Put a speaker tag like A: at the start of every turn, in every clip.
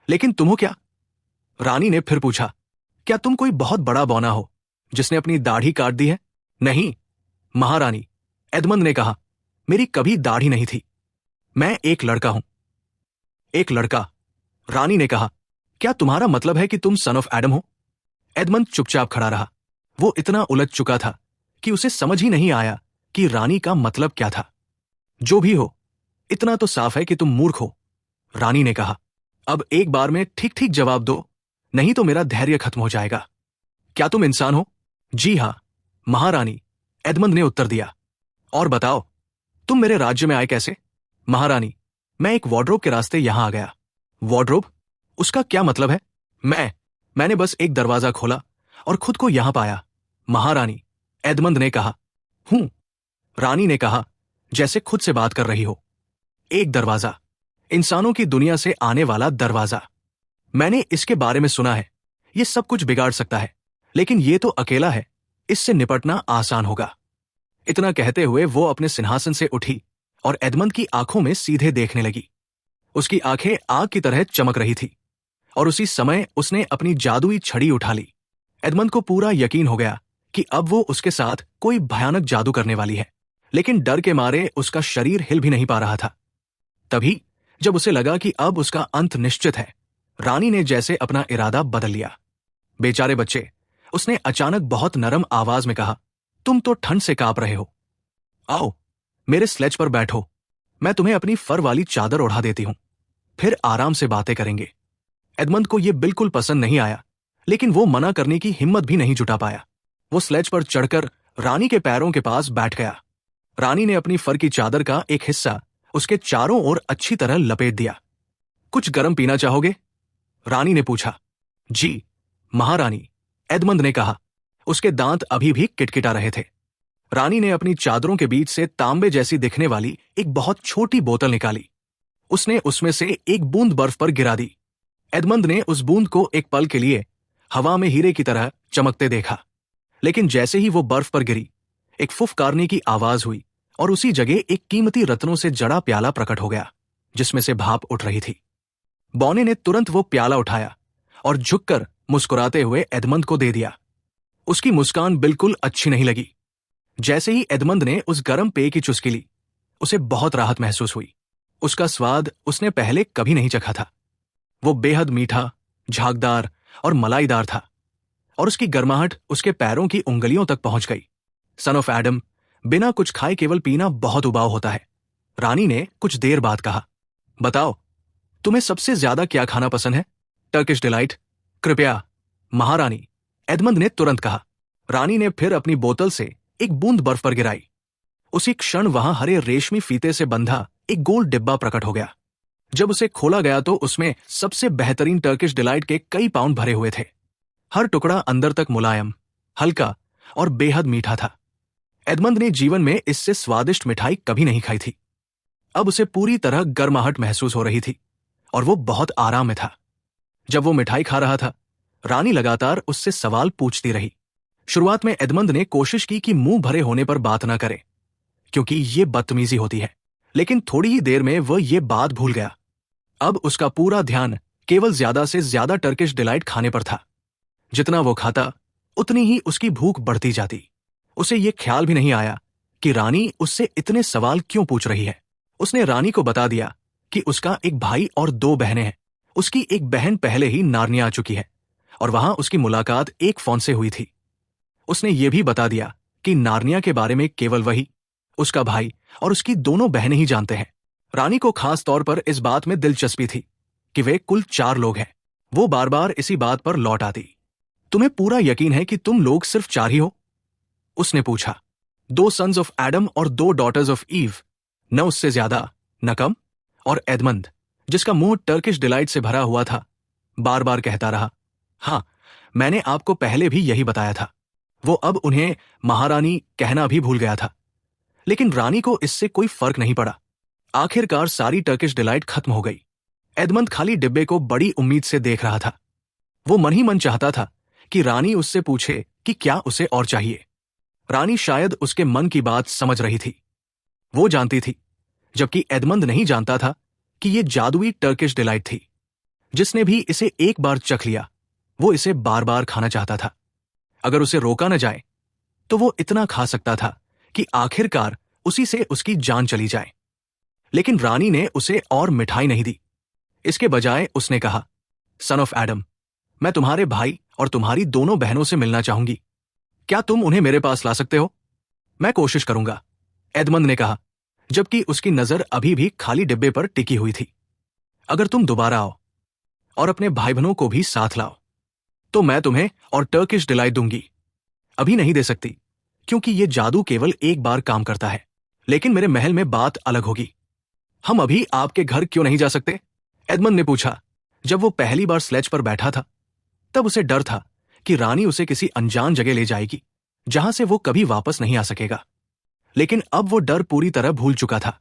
A: लेकिन तुम हो क्या? रानी ने फिर पूछा। क्या तुम कोई बहुत बड़ा बौना हो जिसने अपनी दाढ़ी काट दी है? नहीं महारानी, एडमंड ने कहा, मेरी कभी दाढ़ी नहीं थी। मैं एक लड़का हूं। एक लड़का? रानी ने कहा, क्या तुम्हारा मतलब है कि तुम सन ऑफ एडम हो? एडमंड चुपचाप खड़ा रहा। वो इतना उलझ चुका था कि उसे समझ ही नहीं आया कि रानी का मतलब क्या था। जो भी हो, इतना तो साफ है कि तुम मूर्ख हो, रानी ने कहा। अब एक बार में ठीक ठीक जवाब दो, नहीं तो मेरा धैर्य खत्म हो जाएगा। क्या तुम इंसान हो? जी हां महारानी, एडमंड ने उत्तर दिया। और बताओ, तुम मेरे राज्य में आए कैसे? महारानी, मैं एक वार्डरोब के रास्ते यहां आ गया। वार्डरोब? उसका क्या मतलब है? मैंने बस एक दरवाजा खोला और खुद को यहां पाया, महारानी, एडमंड ने कहा। हूं, रानी ने कहा, जैसे खुद से बात कर रही हो। एक दरवाजा, इंसानों की दुनिया से आने वाला दरवाजा। मैंने इसके बारे में सुना है। यह सब कुछ बिगाड़ सकता है, लेकिन यह तो अकेला है, इससे निपटना आसान होगा। इतना कहते हुए वो अपने सिंहासन से उठी और एडमंड की आंखों में सीधे देखने लगी। उसकी आंखें आग की तरह चमक रही थी और उसी समय उसने अपनी जादुई छड़ी उठा ली। एडमंड को पूरा यकीन हो गया कि अब वो उसके साथ कोई भयानक जादू करने वाली है, लेकिन डर के मारे उसका शरीर हिल भी नहीं पा रहा था। तभी जब उसे लगा कि अब उसका अंत निश्चित है, रानी ने जैसे अपना इरादा बदल लिया। बेचारे बच्चे, उसने अचानक बहुत नरम आवाज में कहा, तुम तो ठंड से कांप रहे हो। आओ, मेरे स्लेज पर बैठो, मैं तुम्हें अपनी फर वाली चादर ओढ़ा देती हूं, फिर आराम से बातें करेंगे। एडमंड को यह बिल्कुल पसंद नहीं आया, लेकिन वो मना करने की हिम्मत भी नहीं जुटा पाया। वो स्लेज पर चढ़कर रानी के पैरों के पास बैठ गया। रानी ने अपनी फर की चादर का एक हिस्सा उसके चारों ओर अच्छी तरह लपेट दिया। कुछ गर्म पीना चाहोगे? रानी ने पूछा। जी महारानी, एडमंड ने कहा। उसके दांत अभी भी किटकिटा रहे थे। रानी ने अपनी चादरों के बीच से तांबे जैसी दिखने वाली एक बहुत छोटी बोतल निकाली। उसने उसमें से एक बूंद बर्फ पर गिरा दी। एडमंड ने उस बूंद को एक पल के लिए हवा में हीरे की तरह चमकते देखा, लेकिन जैसे ही वो बर्फ पर गिरी, एक फुफकारने की आवाज हुई और उसी जगह एक कीमती रत्नों से जड़ा प्याला प्रकट हो गया, जिसमें से भाप उठ रही थी। बौने ने तुरंत वो प्याला उठाया और झुककर मुस्कुराते हुए एडमंड को दे दिया। उसकी मुस्कान बिल्कुल अच्छी नहीं लगी। जैसे ही एडमंड ने उस गर्म पेय की चुस्की ली, उसे बहुत राहत महसूस हुई। उसका स्वाद उसने पहले कभी नहीं चखा था। वो बेहद मीठा, झागदार और मलाईदार था, और उसकी गर्माहट उसके पैरों की उंगलियों तक पहुंच गई। सन ऑफ एडम, बिना कुछ खाए केवल पीना बहुत उबाऊ होता है, रानी ने कुछ देर बाद कहा। बताओ, तुम्हें सबसे ज्यादा क्या खाना पसंद है? Turkish delight? कृपया महारानी, एडमंड ने तुरंत कहा। रानी ने फिर अपनी बोतल से एक बूंद बर्फ पर गिराई। उसी क्षण वहां हरे रेशमी फीते से बंधा एक गोल डिब्बा प्रकट हो गया। जब उसे खोला गया तो उसमें सबसे बेहतरीन टर्किश डिलाइट के कई पाउंड भरे हुए थे। हर टुकड़ा अंदर तक मुलायम, हल्का और बेहद मीठा था। एडमंड ने जीवन में इससे स्वादिष्ट मिठाई कभी नहीं खाई थी। अब उसे पूरी तरह गर्माहट महसूस हो रही थी और वो बहुत आराम में था। जब वो मिठाई खा रहा था, रानी लगातार उससे सवाल पूछती रही। शुरुआत में एडमंड ने कोशिश की कि मुंह भरे होने पर बात ना करे, क्योंकि ये बदतमीजी होती है, लेकिन थोड़ी ही देर में वह ये बात भूल गया। अब उसका पूरा ध्यान केवल ज्यादा से ज्यादा टर्किश डिलाइट खाने पर था। जितना वो खाता, उतनी ही उसकी भूख बढ़ती जाती। उसे ये ख्याल भी नहीं आया कि रानी उससे इतने सवाल क्यों पूछ रही है। उसने रानी को बता दिया कि उसका एक भाई और 2 बहनें हैं। उसकी एक बहन पहले ही नार्निया आ चुकी है और वहां उसकी मुलाकात एक फोन से हुई थी। उसने ये भी बता दिया कि नार्निया के बारे में केवल वही, उसका भाई और उसकी दोनों बहनें ही जानते हैं। रानी को खास तौर पर इस बात में दिलचस्पी थी कि वे कुल 4 लोग हैं। वो बार बार इसी बात पर लौट आती। तुम्हें पूरा यकीन है कि तुम लोग सिर्फ 4 ही हो? उसने पूछा। 2 सन्स ऑफ एडम और 2 डॉटर्स ऑफ ईव, न उससे ज्यादा न कम। और एडमंड, जिसका मुंह टर्किश डिलाइट से भरा हुआ था, बार बार कहता रहा, हाँ, मैंने आपको पहले भी यही बताया था। वो अब उन्हें महारानी कहना भी भूल गया था, लेकिन रानी को इससे कोई फर्क नहीं पड़ा। आखिरकार सारी टर्किश डिलाइट खत्म हो गई। एडमंड खाली डिब्बे को बड़ी उम्मीद से देख रहा था। वो मन ही मन चाहता था कि रानी उससे पूछे कि क्या उसे और चाहिए। रानी शायद उसके मन की बात समझ रही थी। वो जानती थी, जबकि एडमंड नहीं जानता था कि ये जादुई टर्किश डिलाइट थी। जिसने भी इसे एक बार चख लिया वो इसे बार बार खाना चाहता था। अगर उसे रोका न जाए तो वो इतना खा सकता था कि आखिरकार उसी से उसकी जान चली जाए। लेकिन रानी ने उसे और मिठाई नहीं दी। इसके बजाय उसने कहा, सन ऑफ एडम, मैं तुम्हारे भाई और तुम्हारी दोनों बहनों से मिलना चाहूंगी। क्या तुम उन्हें मेरे पास ला सकते हो? मैं कोशिश करूंगा, एडमंड ने कहा, जबकि उसकी नजर अभी भी खाली डिब्बे पर टिकी हुई थी। अगर तुम दोबारा आओ और अपने भाई बहनों को भी साथ लाओ तो मैं तुम्हें और टर्किश डिलाइट दूंगी। अभी नहीं दे सकती क्योंकि यह जादू केवल एक बार काम करता है, लेकिन मेरे महल में बात अलग होगी। हम अभी आपके घर क्यों नहीं जा सकते? एडमंड ने पूछा। जब वो पहली बार स्लेज पर बैठा था तब उसे डर था कि रानी उसे किसी अनजान जगह ले जाएगी जहां से वो कभी वापस नहीं आ सकेगा। लेकिन अब वो डर पूरी तरह भूल चुका था।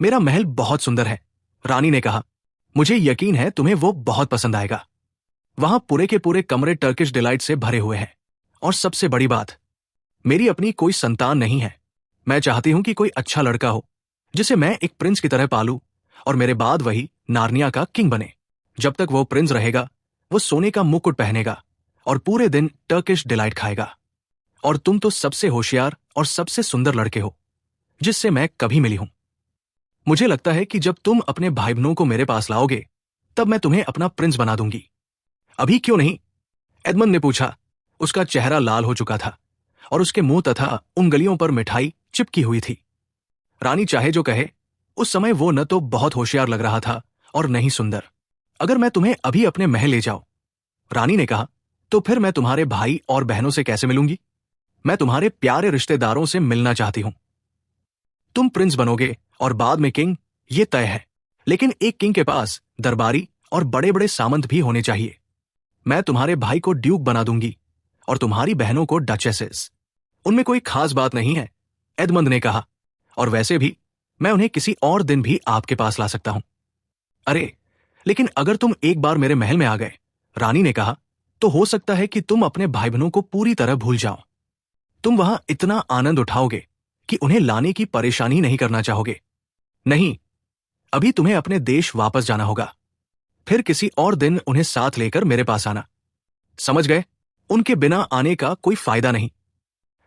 A: मेरा महल बहुत सुंदर है, रानी ने कहा। मुझे यकीन है तुम्हें वो बहुत पसंद आएगा। वहां पूरे के पूरे कमरे टर्किश डिलाइट से भरे हुए हैं। और सबसे बड़ी बात, मेरी अपनी कोई संतान नहीं है। मैं चाहती हूं कि कोई अच्छा लड़का हो जिसे मैं एक प्रिंस की तरह पालूं और मेरे बाद वही नार्निया का किंग बने। जब तक वो प्रिंस रहेगा वो सोने का मुकुट पहनेगा और पूरे दिन टर्किश डिलाइट खाएगा। और तुम तो सबसे होशियार और सबसे सुंदर लड़के हो जिससे मैं कभी मिली हूं। मुझे लगता है कि जब तुम अपने भाई बहनों को मेरे पास लाओगे तब मैं तुम्हें अपना प्रिंस बना दूंगी। अभी क्यों नहीं? एडमंड ने पूछा। उसका चेहरा लाल हो चुका था और उसके मुंह तथा उंगलियों पर मिठाई चिपकी हुई थी। रानी चाहे जो कहे, उस समय वो न तो बहुत होशियार लग रहा था और न ही सुंदर। अगर मैं तुम्हें अभी अपने महल ले जाऊं, रानी ने कहा, तो फिर मैं तुम्हारे भाई और बहनों से कैसे मिलूंगी? मैं तुम्हारे प्यारे रिश्तेदारों से मिलना चाहती हूं। तुम प्रिंस बनोगे और बाद में किंग, ये तय है। लेकिन एक किंग के पास दरबारी और बड़े बड़े सामंत भी होने चाहिए। मैं तुम्हारे भाई को ड्यूक बना दूंगी और तुम्हारी बहनों को डचेसेस। उनमें कोई खास बात नहीं है, एडमंड ने कहा, और वैसे भी मैं उन्हें किसी और दिन भी आपके पास ला सकता हूं। अरे, लेकिन अगर तुम एक बार मेरे महल में आ गए, रानी ने कहा, तो हो सकता है कि तुम अपने भाई बहनों को पूरी तरह भूल जाओ। तुम वहां इतना आनंद उठाओगे कि उन्हें लाने की परेशानी नहीं करना चाहोगे। नहीं, अभी तुम्हें अपने देश वापस जाना होगा। फिर किसी और दिन उन्हें साथ लेकर मेरे पास आना। समझ गए? उनके बिना आने का कोई फायदा नहीं।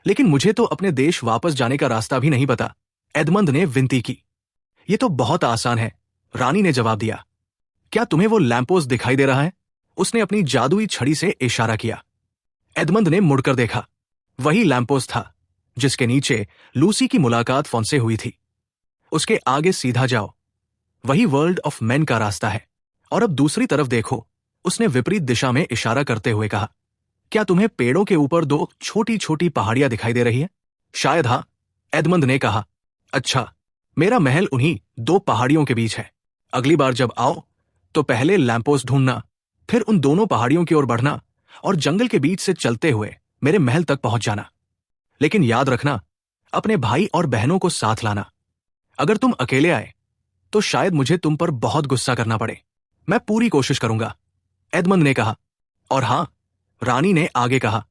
A: लेकिन मुझे तो अपने देश वापस जाने का रास्ता भी नहीं पता, एडमंड ने विनती की। यह तो बहुत आसान है, रानी ने जवाब दिया। क्या तुम्हें वो लैंपोस्ट दिखाई दे रहा है? उसने अपनी जादुई छड़ी से इशारा किया। एडमंड ने मुड़कर देखा। वही लैंपोस्ट था जिसके नीचे लूसी की मुलाकात फोन से हुई थी। उसके आगे सीधा जाओ, वही वर्ल्ड ऑफ मेन का रास्ता है। और अब दूसरी तरफ देखो, उसने विपरीत दिशा में इशारा करते हुए कहा। क्या तुम्हें पेड़ों के ऊपर दो छोटी छोटी पहाड़ियां दिखाई दे रही है? शायद हाँ, एडमंड ने कहा। अच्छा, मेरा महल उन्हीं दो पहाड़ियों के बीच है। अगली बार जब आओ तो पहले लैंपोस्ट ढूंढना, फिर उन दोनों पहाड़ियों की ओर बढ़ना और जंगल के बीच से चलते हुए मेरे महल तक पहुंच जाना। लेकिन याद रखना, अपने भाई और बहनों को साथ लाना। अगर तुम अकेले आए तो शायद मुझे तुम पर बहुत गुस्सा करना पड़े। मैं पूरी कोशिश करूंगा, एडमंड ने कहा। और हां, रानी ने आगे कहा,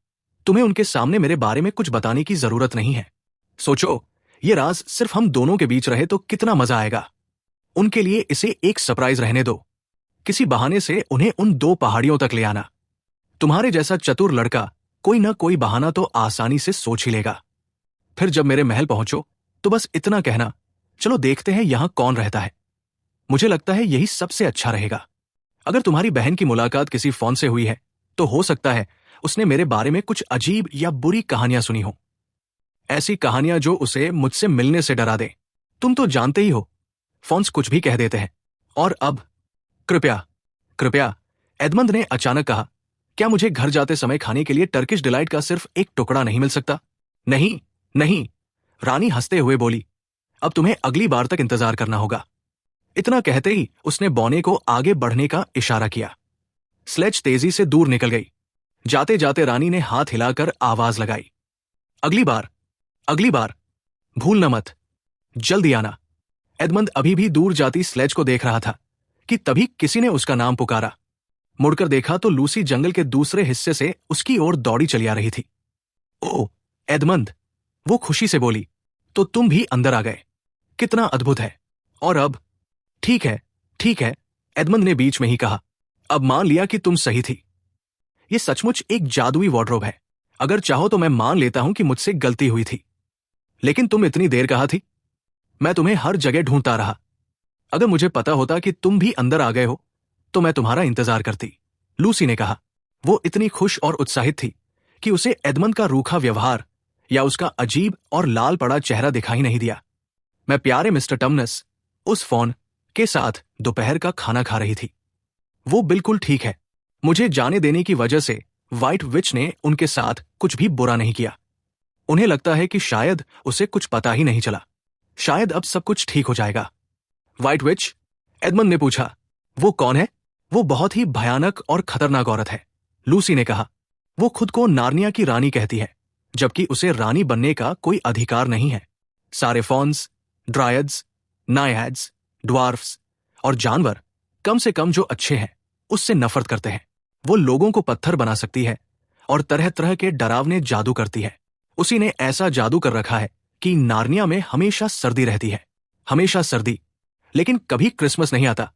A: तुम्हें उनके सामने मेरे बारे में कुछ बताने की जरूरत नहीं है। सोचो, ये राज सिर्फ हम दोनों के बीच रहे तो कितना मजा आएगा। उनके लिए इसे एक सरप्राइज रहने दो। किसी बहाने से उन्हें उन दो पहाड़ियों तक ले आना। तुम्हारे जैसा चतुर लड़का कोई ना कोई बहाना तो आसानी से सोच ही लेगा। फिर जब मेरे महल पहुंचो तो बस इतना कहना, चलो देखते हैं यहां कौन रहता है। मुझे लगता है यही सबसे अच्छा रहेगा। अगर तुम्हारी बहन की मुलाकात किसी फोन से हुई है तो हो सकता है उसने मेरे बारे में कुछ अजीब या बुरी कहानियां सुनी हो। ऐसी कहानियां जो उसे मुझसे मिलने से डरा दे। तुम तो जानते ही हो, फोन्स कुछ भी कह देते हैं। और अब कृपया कृपया, एडमंड ने अचानक कहा, क्या मुझे घर जाते समय खाने के लिए टर्किश डिलाइट का सिर्फ एक टुकड़ा नहीं मिल सकता? नहीं नहीं, रानी हंसते हुए बोली। अब तुम्हें अगली बार तक इंतजार करना होगा। इतना कहते ही उसने बौने को आगे बढ़ने का इशारा किया। स्लेज तेजी से दूर निकल गई। जाते जाते रानी ने हाथ हिलाकर आवाज लगाई, अगली बार, भूलना मत, जल्दी आना। एडमंड अभी भी दूर जाती स्लेज को देख रहा था कि तभी किसी ने उसका नाम पुकारा। मुड़कर देखा तो लूसी जंगल के दूसरे हिस्से से उसकी ओर दौड़ी चली आ रही थी। ओ एडमंड, वो खुशी से बोली, तो तुम भी अंदर आ गए। कितना अद्भुत है। और अब ठीक है, एडमंड ने बीच में ही कहा, अब मान लिया कि तुम सही थी। ये सचमुच एक जादुई वार्डरोब है। अगर चाहो तो मैं मान लेता हूं कि मुझसे गलती हुई थी। लेकिन तुम इतनी देर कहाँ थी? मैं तुम्हें हर जगह ढूंढता रहा। अगर मुझे पता होता कि तुम भी अंदर आ गए हो तो मैं तुम्हारा इंतजार करती, लूसी ने कहा। वो इतनी खुश और उत्साहित थी कि उसे एडमंड का रूखा व्यवहार या उसका अजीब और लाल पड़ा चेहरा दिखाई नहीं दिया। मैं प्यारे मिस्टर टमनस उस फोन के साथ दोपहर का खाना खा रही थी। वो बिल्कुल ठीक है। मुझे जाने देने की वजह से व्हाइट विच ने उनके साथ कुछ भी बुरा नहीं किया। उन्हें लगता है कि शायद उसे कुछ पता ही नहीं चला। शायद अब सब कुछ ठीक हो जाएगा। व्हाइट विच? एडमंड ने पूछा। वो कौन है? वो बहुत ही भयानक और खतरनाक औरत है, लूसी ने कहा। वो खुद को नार्निया की रानी कहती है, जबकि उसे रानी बनने का कोई अधिकार नहीं है। सारे फॉन्स, ड्रायड्स, नायड्स, ड्वार्फ्स और जानवर, कम से कम जो अच्छे हैं, उससे नफरत करते हैं। वो लोगों को पत्थर बना सकती है और तरह तरह के डरावने जादू करती है। उसी ने ऐसा जादू कर रखा है कि नार्निया में हमेशा सर्दी रहती है। हमेशा सर्दी। लेकिन कभी क्रिसमस नहीं आता।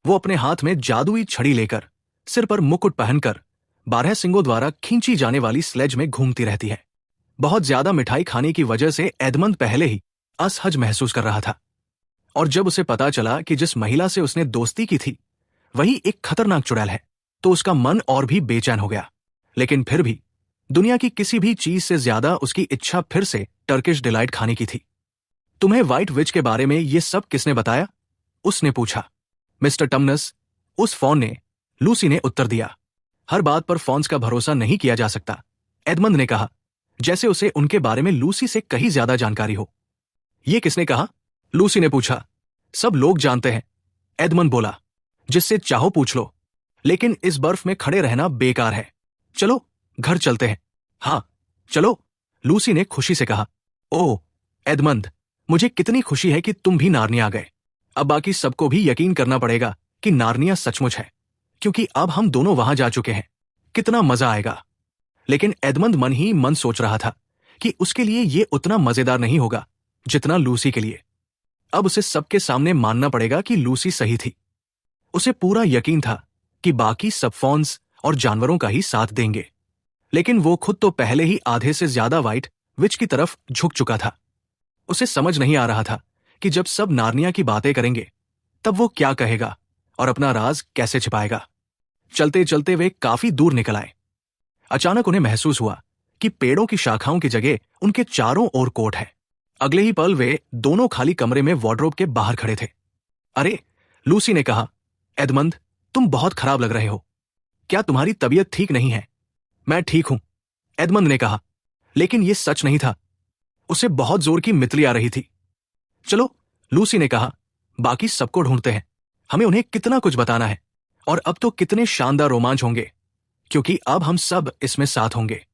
A: वो अपने हाथ में जादुई छड़ी लेकर, सिर पर मुकुट पहनकर, 12 सिंगों द्वारा खींची जाने वाली स्लेज में घूमती रहती है। बहुत ज्यादा मिठाई खाने की वजह से एडमंड पहले ही असहज महसूस कर रहा था। और जब उसे पता चला कि जिस महिला से उसने दोस्ती की थी वही एक खतरनाक चुड़ैल है, तो उसका मन और भी बेचैन हो गया। लेकिन फिर भी दुनिया की किसी भी चीज से ज्यादा उसकी इच्छा फिर से टर्किश डिलाइट खाने की थी। तुम्हें व्हाइट विच के बारे में ये सब किसने बताया? उसने पूछा। मिस्टर टमनस, उस फोन ने, लूसी ने उत्तर दिया। हर बात पर फोन्स का भरोसा नहीं किया जा सकता, एडमंड ने कहा, जैसे उसे उनके बारे में लूसी से कहीं ज्यादा जानकारी हो। ये किसने कहा? लूसी ने पूछा। सब लोग जानते हैं, एडमंड बोला। जिससे चाहो पूछ लो। लेकिन इस बर्फ में खड़े रहना बेकार है। चलो घर चलते हैं। हाँ चलो, लूसी ने खुशी से कहा। ओह एडमंड, मुझे कितनी खुशी है कि तुम भी नार्निया आ गए। अब बाकी सबको भी यकीन करना पड़ेगा कि नार्निया सचमुच है, क्योंकि अब हम दोनों वहां जा चुके हैं। कितना मजा आएगा। लेकिन एडमंड मन ही मन सोच रहा था कि उसके लिए यह उतना मजेदार नहीं होगा जितना लूसी के लिए। अब उसे सबके सामने मानना पड़ेगा कि लूसी सही थी। उसे पूरा यकीन था कि बाकी सब फॉन्स और जानवरों का ही साथ देंगे। लेकिन वो खुद तो पहले ही आधे से ज्यादा व्हाइट विच की तरफ झुक चुका था। उसे समझ नहीं आ रहा था कि जब सब नार्निया की बातें करेंगे तब वो क्या कहेगा और अपना राज कैसे छिपाएगा। चलते चलते वे काफी दूर निकल आए। अचानक उन्हें महसूस हुआ कि पेड़ों की शाखाओं की जगह उनके चारों ओर कोट है। अगले ही पल वे दोनों खाली कमरे में वार्डरोब के बाहर खड़े थे। अरे, लूसी ने कहा, एडमंड, तुम बहुत खराब लग रहे हो। क्या तुम्हारी तबीयत ठीक नहीं है? मैं ठीक हूं, एडमंड ने कहा, लेकिन यह सच नहीं था। उसे बहुत जोर की मितली आ रही थी। चलो, लूसी ने कहा, बाकी सबको ढूंढते हैं। हमें उन्हें कितना कुछ बताना है, और अब तो कितने शानदार रोमांच होंगे, क्योंकि अब हम सब इसमें साथ होंगे।